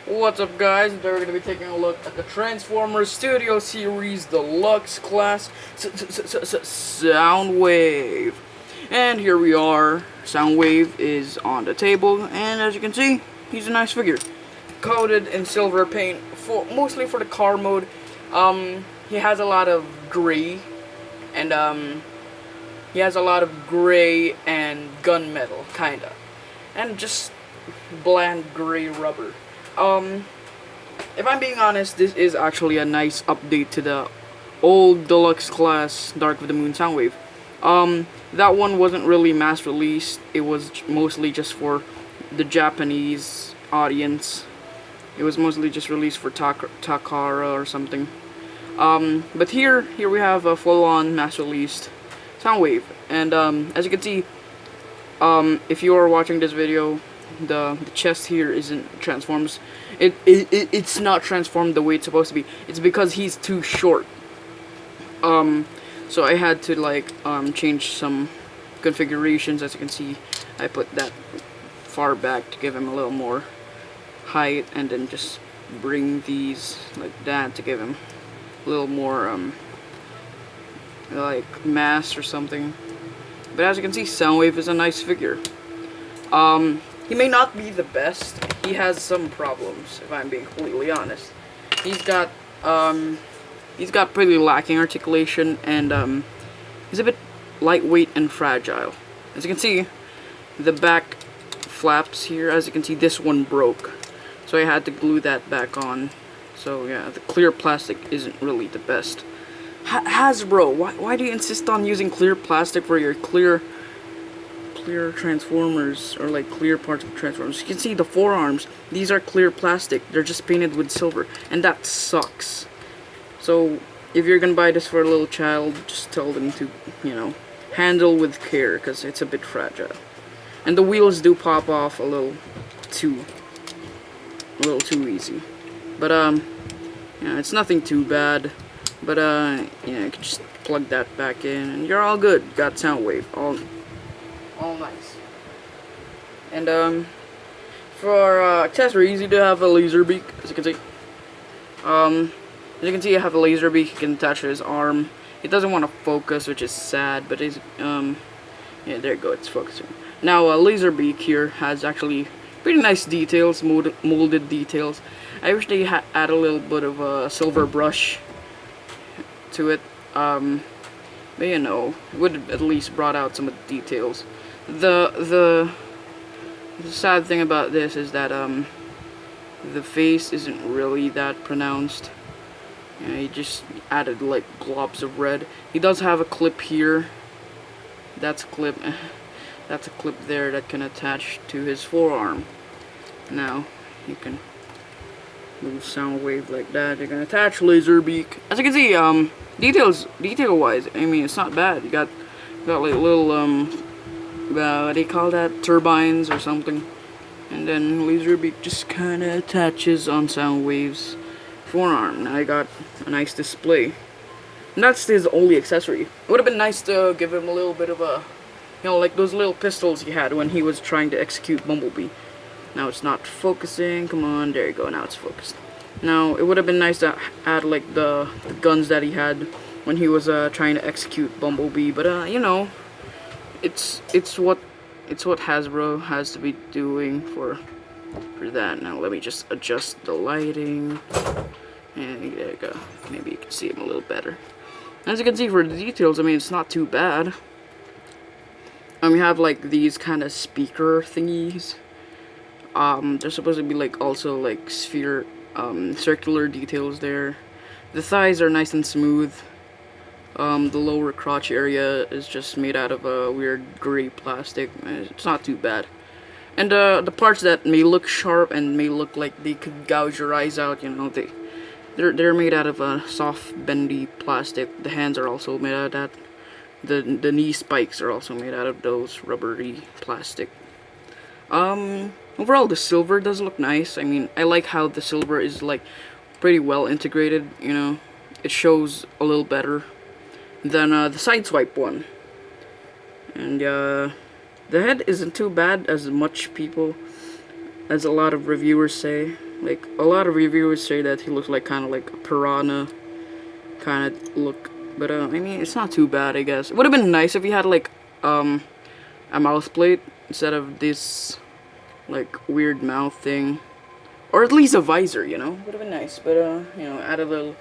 What's up, guys? Today we're going to be taking a look at the Transformers Studio Series Deluxe class Soundwave. And here we are. Soundwave is on the table, and as you can see, he's a nice figure. Coated in silver paint, mostly for the car mode. He has a lot of gray, and gunmetal, kinda. And just bland gray rubber. If I'm being honest, this is actually a nice update to the old Deluxe class Dark of the Moon Soundwave. That one wasn't really mass released. It was mostly just for the Japanese audience. It was mostly just released for Takara or something. But here we have a full-on mass released Soundwave. And as you can see, if you are watching this video, the chest here isn't transforms. It's not transformed the way it's supposed to be. It's because he's too short. So I had to change some configurations. As you can see, I put that far back to give him a little more height, and then just bring these like that to give him a little more like mass or something. But as you can see, Soundwave is a nice figure. He may not be the best. He has some problems, if I'm being completely honest. He's got pretty lacking articulation, and he's a bit lightweight and fragile. As you can see, the back flaps here, as you can see, this one broke. So I had to glue that back on. So yeah, the clear plastic isn't really the best. Hasbro, why do you insist on using clear plastic for your clear Transformers, or like clear parts of Transformers? You can see the forearms, these are clear plastic, they're just painted with silver, and that sucks. So if you're gonna buy this for a little child, just tell them to, handle with care, because it's a bit fragile. And the wheels do pop off a little too easy. But it's nothing too bad. But you can just plug that back in and you're all good. You got Soundwave, all nice. And for accessories, you do have a laser beak, as you can see. As you can see, I have a laser beak. You can attach to his arm. It doesn't want to focus, which is sad, but it's yeah, there you go, it's focusing. Now a laser beak here has actually pretty nice details, molded details. I wish they add a little bit of a silver brush to it, but it would have at least brought out some of the details. The sad thing about this is that the face isn't really that pronounced. He just added like globs of red. He does have a clip here. That's a clip there that can attach to his forearm. Now you can move Soundwave like that. You can attach laser beak. As you can see, detail wise, I mean, it's not bad. You got like little what do you call that, turbines or something, and then laser beak just kind of attaches on Soundwave's forearm. Now I got a nice display, and that's his only accessory. It would have been nice to give him a little bit of a, like those little pistols he had when he was trying to execute Bumblebee. Now it's not focusing. Come on, there you go. Now it's focused. Now it would have been nice to add like the guns that he had when he was trying to execute Bumblebee. But it's what Hasbro has to be doing for that. Now let me just adjust the lighting, and there you go. Maybe you can see him a little better. As you can see, for the details, I mean, it's not too bad. We have like these kind of speaker thingies. There's supposed to be like also like circular details there. The thighs are nice and smooth. The lower crotch area is just made out of a weird gray plastic. It's not too bad. And the parts that may look sharp and may look like they could gouge your eyes out, they're made out of a soft, bendy plastic. The hands are also made out of that. The knee spikes are also made out of those rubbery plastic. Overall, the silver does look nice. I mean, I like how the silver is like pretty well integrated. It shows a little better than the sideswipe one. And the head isn't too bad as a lot of reviewers say. Like, a lot of reviewers say that he looks like kind of like a piranha kind of look. But, I mean, it's not too bad, I guess. It would have been nice if he had, like, a mouth plate instead of this, like, weird mouth thing. Or at least a visor, you know? Would have been nice. But, you know, add a little...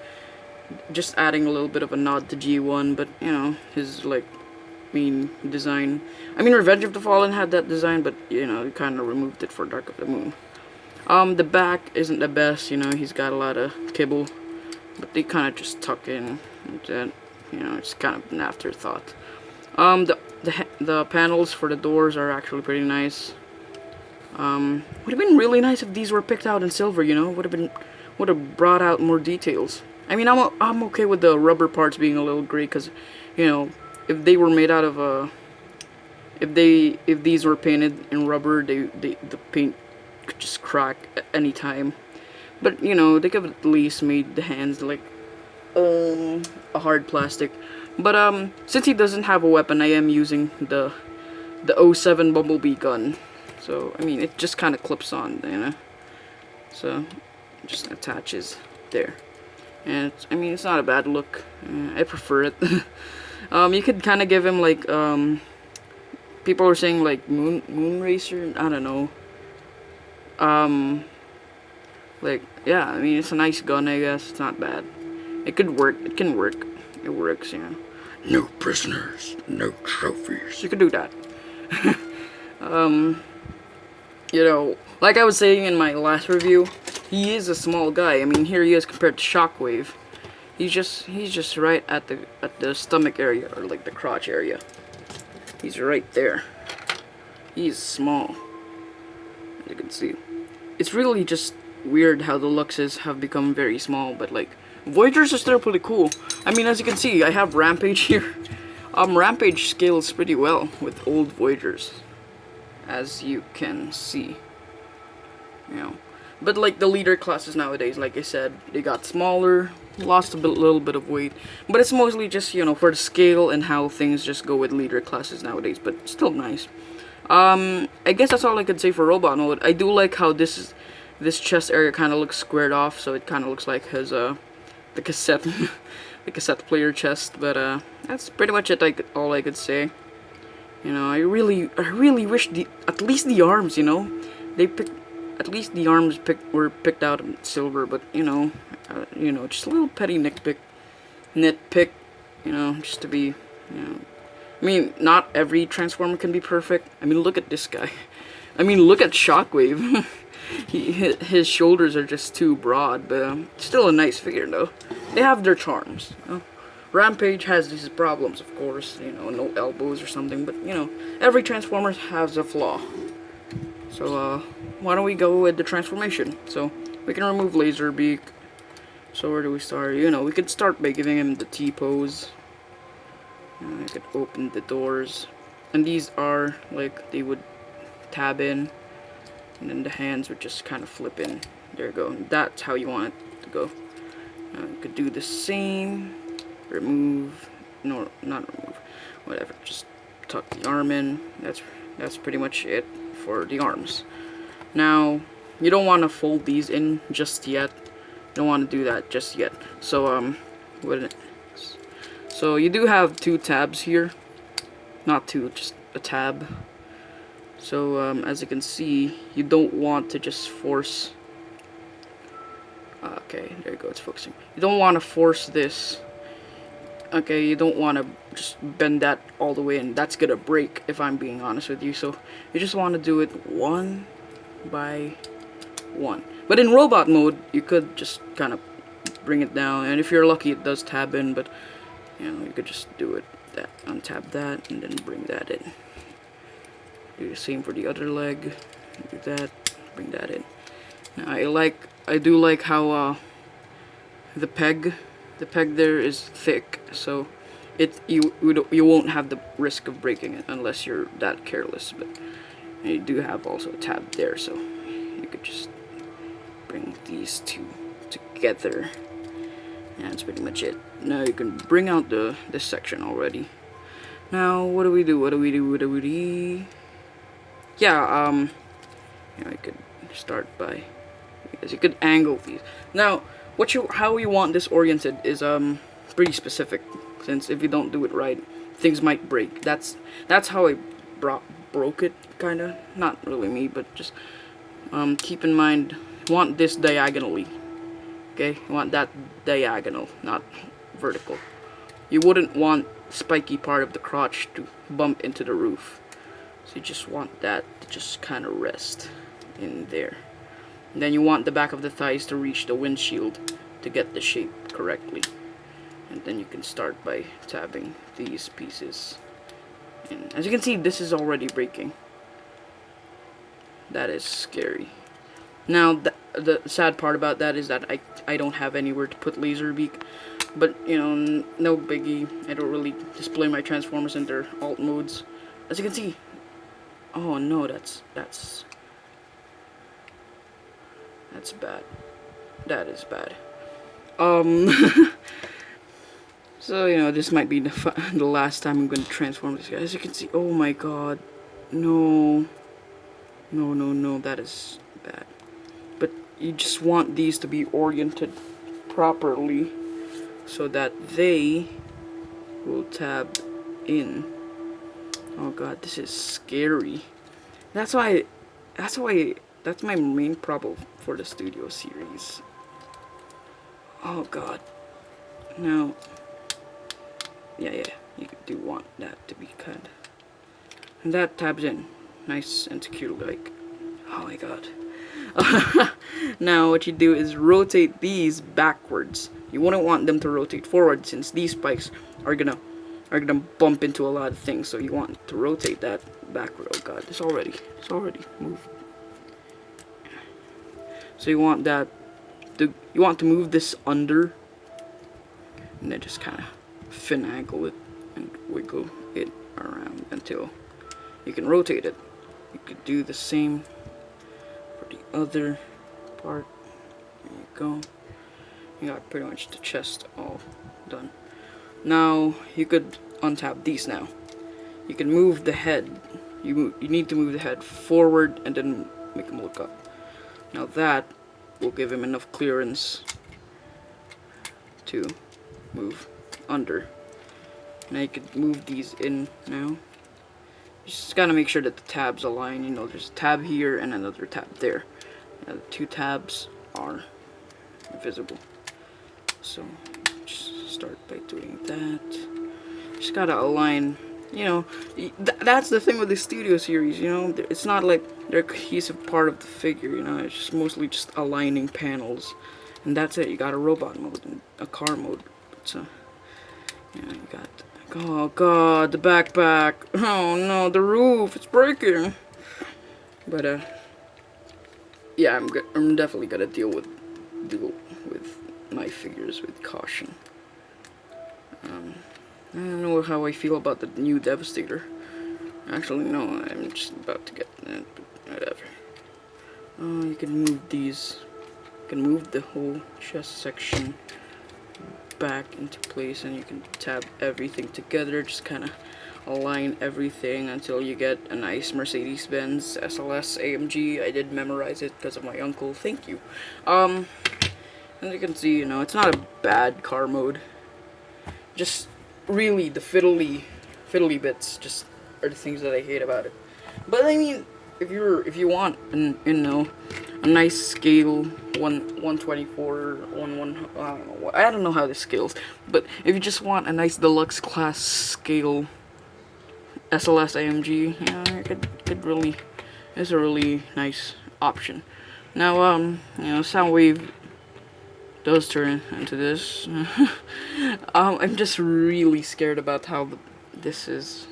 Just adding a little bit of a nod to G1, but, you know, his, like, main design. I mean, Revenge of the Fallen had that design, but, you know, he kind of removed it for Dark of the Moon. The back isn't the best, you know, he's got a lot of kibble, but they kind of just tuck in, and that, you know, it's kind of an afterthought. The panels for the doors are actually pretty nice. Would have been really nice if these were picked out in silver, you know, would have brought out more details. I mean, I'm okay with the rubber parts being a little gray, because, you know, if they were made out of a, if these were painted in rubber, the paint could just crack at any time. But, you know, they could have at least made the hands like a hard plastic. But since he doesn't have a weapon, I am using the 07 Bumblebee gun. So I mean, it just kind of clips on, you know. So it just attaches there, and I mean, it's not a bad look. I prefer it. You could kind of give him like people are saying like moon racer. I don't know. Like, yeah, I mean, it's a nice gun, I guess. It's not bad. It could work. It can work. It works, you know. No prisoners, no trophies. You could do that. You know, like I was saying in my last review, he is a small guy. I mean, here he is compared to Shockwave. He's just right at the stomach area, or like the crotch area. He's right there. He's small, as you can see. It's really just weird how the Luxes have become very small, but like Voyagers are still pretty cool. I mean, as you can see, I have Rampage here. Rampage scales pretty well with old Voyagers, as you can see. You know, but like the leader classes nowadays, like I said, they got smaller, lost a little bit of weight, but it's mostly just, you know, for the scale and how things just go with leader classes nowadays. But still nice. I guess that's all I could say for robot mode. I do like how this chest area kind of looks squared off, so it kind of looks like his the cassette the cassette player chest. But that's pretty much it. All I could say. You know, I really wish at least the arms, you know, at least the arms were picked out in silver. But you know, just a little petty nitpick, you know, just to be, you know. I mean, not every Transformer can be perfect. I mean, look at this guy. I mean, look at Shockwave. His shoulders are just too broad, but still a nice figure, though. They have their charms. You know? Rampage has these problems, of course. You know, no elbows or something, but you know, every Transformer has a flaw. So, why don't we go with the transformation? So, we can remove Laserbeak. So, where do we start? You know, we could start by giving him the T-pose. I could open the doors, and these are like, they would tab in, and then the hands would just kind of flip in. There you go. That's how you want it to go. You could do the same. Remove, no, not remove, whatever. Just tuck the arm in. That's pretty much it for the arms. Now, you don't want to fold these in just yet. You don't want to do that just yet. So So you do have two tabs here. Not two, just a tab. So as you can see, you don't want to just force. Okay, there you go, it's focusing. You don't want to force this. Okay, you don't want to just bend that all the way in. That's gonna break, if I'm being honest with you. So you just want to do it one by one. But in robot mode, you could just kind of bring it down, and if you're lucky, it does tab in. But you know, you could just do it, that, untab that, and then bring that in. Do the same for the other leg. Do that, bring that in. Now, I do like how the peg there is thick, so you won't have the risk of breaking it unless you're that careless. But you do have also a tab there, so you could just bring these two together. And that's pretty much it. Now you can bring out this section already. Now what do we do? Yeah, you know, I could start by because you could angle these. Now, how you want this oriented is pretty specific, since if you don't do it right, things might break. That's how I broke it, kinda. Not really me, but just keep in mind, you want this diagonally. Okay, you want that diagonal, not vertical. You wouldn't want spiky part of the crotch to bump into the roof. So you just want that to just kind of rest in there. And then you want the back of the thighs to reach the windshield to get the shape correctly. And then you can start by tabbing these pieces. And as you can see, this is already breaking. That is scary. Now, the sad part about that is that I don't have anywhere to put laser beak. But, you know, no biggie. I don't really display my transformers in their alt modes. As you can see. Oh no, that's bad. That is bad. So, you know, this might be the last time I'm going to transform this guy. As you can see, oh my god. No. No, that is bad. But you just want these to be oriented properly so that they will tab in. Oh god, this is scary. That's my main problem for the studio series. Oh god. Now, yeah, you do want that to be kind. And that tabs in nice and secure, like, oh my god. Now what you do is rotate these backwards. You wouldn't want them to rotate forward, since these spikes are gonna bump into a lot of things. So you want to rotate that backward. Oh god, it's already moved. So you want to move this under, and then just kind of finagle it and wiggle it around until you can rotate it. You could do the same for the other part. There you go. You got pretty much the chest all done. Now you could untap these. Now you can move the head. You need to move the head forward and then make him look up. Now that will give him enough clearance to move under. Now you could move these in now. You just gotta make sure that the tabs align. You know, there's a tab here and another tab there. Now the two tabs are visible. So just start by doing that. Just gotta align. You know, that's the thing with the studio series. You know, it's not like they're a cohesive part of the figure. You know, it's just mostly just aligning panels, and that's it. You got a robot mode and a car mode. So yeah, you got. Oh god, the backpack. Oh no, the roof, it's breaking. But yeah, I'm definitely gonna deal with my figures with caution. I don't know how I feel about the new Devastator. Actually, no, I'm just about to get that, but whatever. You can move these. You can move the whole chest section back into place, and you can tab everything together. Just kind of align everything until you get a nice Mercedes-Benz SLS AMG. I did memorize it because of my uncle. Thank you. As you can see, you know, it's not a bad car mode. Just really the fiddly bits just are the things that I hate about it. But I mean, if you want a nice scale 124 I don't know how this scales, but if you just want a nice deluxe class scale SLS AMG, yeah, it really is a really nice option. Now you know, Soundwave does turn into this. I'm just really scared about how this is.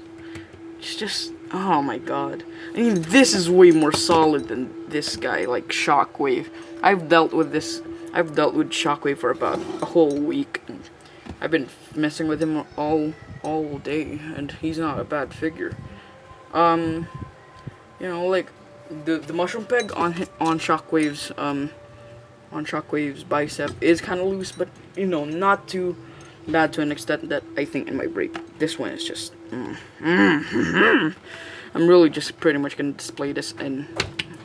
It's just, oh my god. I mean, this is way more solid than this guy, like Shockwave. I've dealt with Shockwave for about a whole week. And I've been messing with him all day, and he's not a bad figure. You know, like the mushroom peg on Shockwave's Shockwave's bicep is kind of loose, but you know, not too bad to an extent that I think it might break. This one is just I'm really just pretty much gonna display this in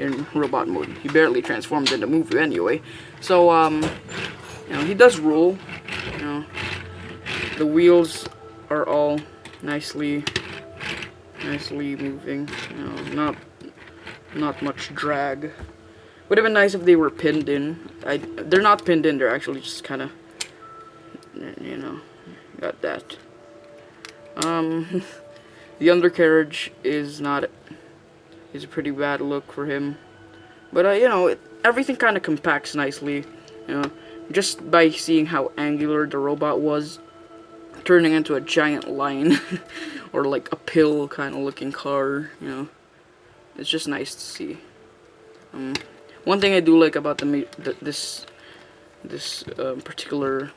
in robot mode. He barely transformed in the movie anyway. So, you know, he does rule. You know, the wheels are all nicely moving. You know, not much drag. Would have been nice if they were pinned in. They're not pinned in. They're actually just kind of, you know, got that. The undercarriage is a pretty bad look for him, but you know, everything kind of compacts nicely. You know, just by seeing how angular the robot was, turning into a giant lion or like a pill kind of looking car. You know, it's just nice to see. One thing I do like about this particular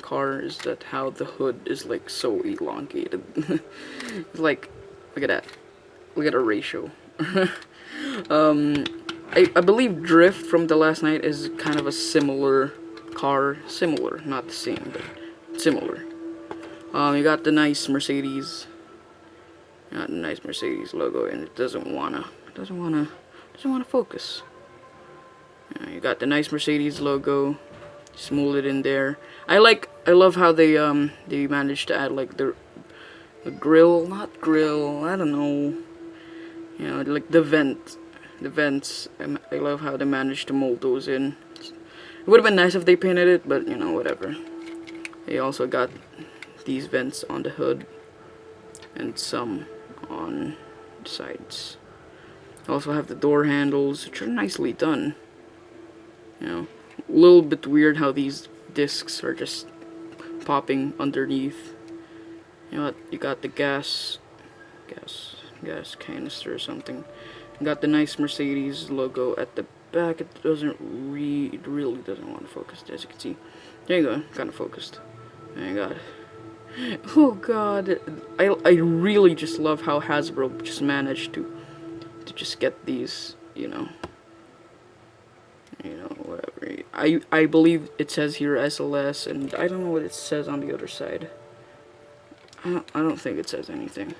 car is that how the hood is like so elongated. It's like, look at that. Look at the ratio. I believe Drift from the last night is kind of a similar car. Similar, not the same, but similar. You got the nice Mercedes. Got the nice Mercedes logo, and it doesn't wanna focus. You got the nice Mercedes logo. Just mold it in there. I love how they managed to add like the grill, not grill, I don't know. You know, like the vents. I love how they managed to mold those in. It would have been nice if they painted it, but you know, whatever. They also got these vents on the hood and some on the sides. Also have the door handles, which are nicely done. You know, a little bit weird how these discs are just popping underneath. You know what? You got the gas canister or something. You got the nice Mercedes logo at the back. It really doesn't want to focus, as you can see. There you go, kind of focused. There you got it. Oh god, I really just love how Hasbro just managed to just get these, you know, whatever. I believe it says here SLS, and I don't know what it says on the other side. I don't think it says anything.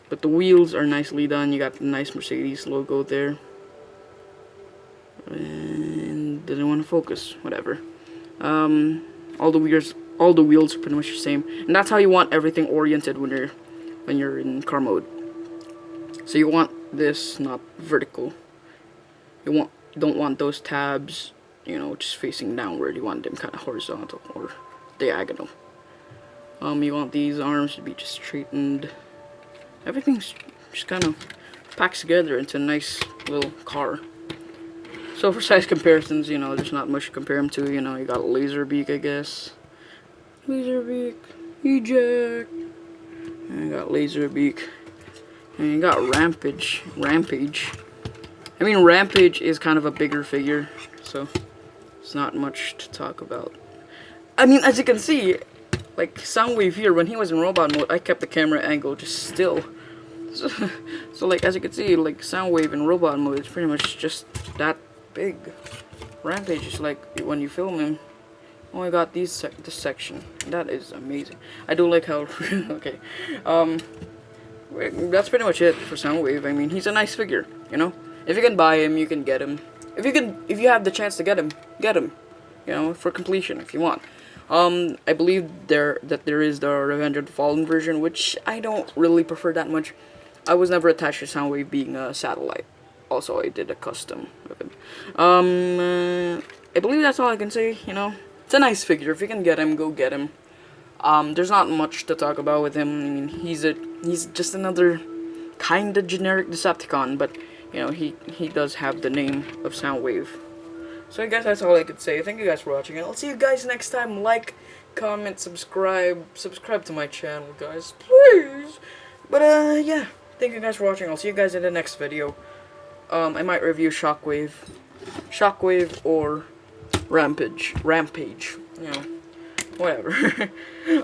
But the wheels are nicely done. You got the nice Mercedes logo there. And didn't want to focus. Whatever. All the wheels are pretty much the same, and that's how you want everything oriented when you're in car mode. So you want this not vertical. You don't want those tabs, you know, just facing downward. You want them kind of horizontal or diagonal. You want these arms to be just straightened. Everything's just kind of packs together into a nice little car. So for size comparisons, you know, there's not much to compare them to. You know, you got Laserbeak, I guess. Laserbeak, eject. And you got Laserbeak. And you got Rampage. I mean, Rampage is kind of a bigger figure, so it's not much to talk about. I mean, as you can see, like Soundwave here, when he was in robot mode, I kept the camera angle just still. So like, as you can see, like Soundwave in robot mode, it's pretty much just that big. Rampage is like, when you film him, oh, I got this section. That is amazing. I do like how, okay, that's pretty much it for Soundwave. I mean, he's a nice figure, you know? If you can buy him, you can get him. If you have the chance to get him, you know, for completion if you want. I believe there is the Revenge of the Fallen version, which I don't really prefer that much. I was never attached to Soundwave being a satellite. Also, I did a custom of him. I believe that's all I can say, you know. It's a nice figure. If you can get him, go get him. There's not much to talk about with him. I mean, he's just another kind of generic Decepticon, but you know, he does have the name of Soundwave. So I guess that's all I could say. Thank you guys for watching, and I'll see you guys next time. Like, comment, subscribe to my channel, guys, please. But yeah, thank you guys for watching. I'll see you guys in the next video. I might review Shockwave or Rampage, you know, whatever.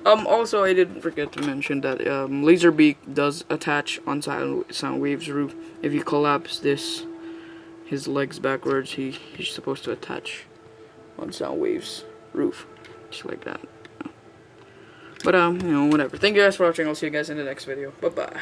Also, I didn't forget to mention that Laserbeak does attach on Soundwave's roof. If you collapse his legs backwards, he's supposed to attach on Soundwave's roof, just like that. But you know, whatever. Thank you guys for watching. I'll see you guys in the next video. Bye bye.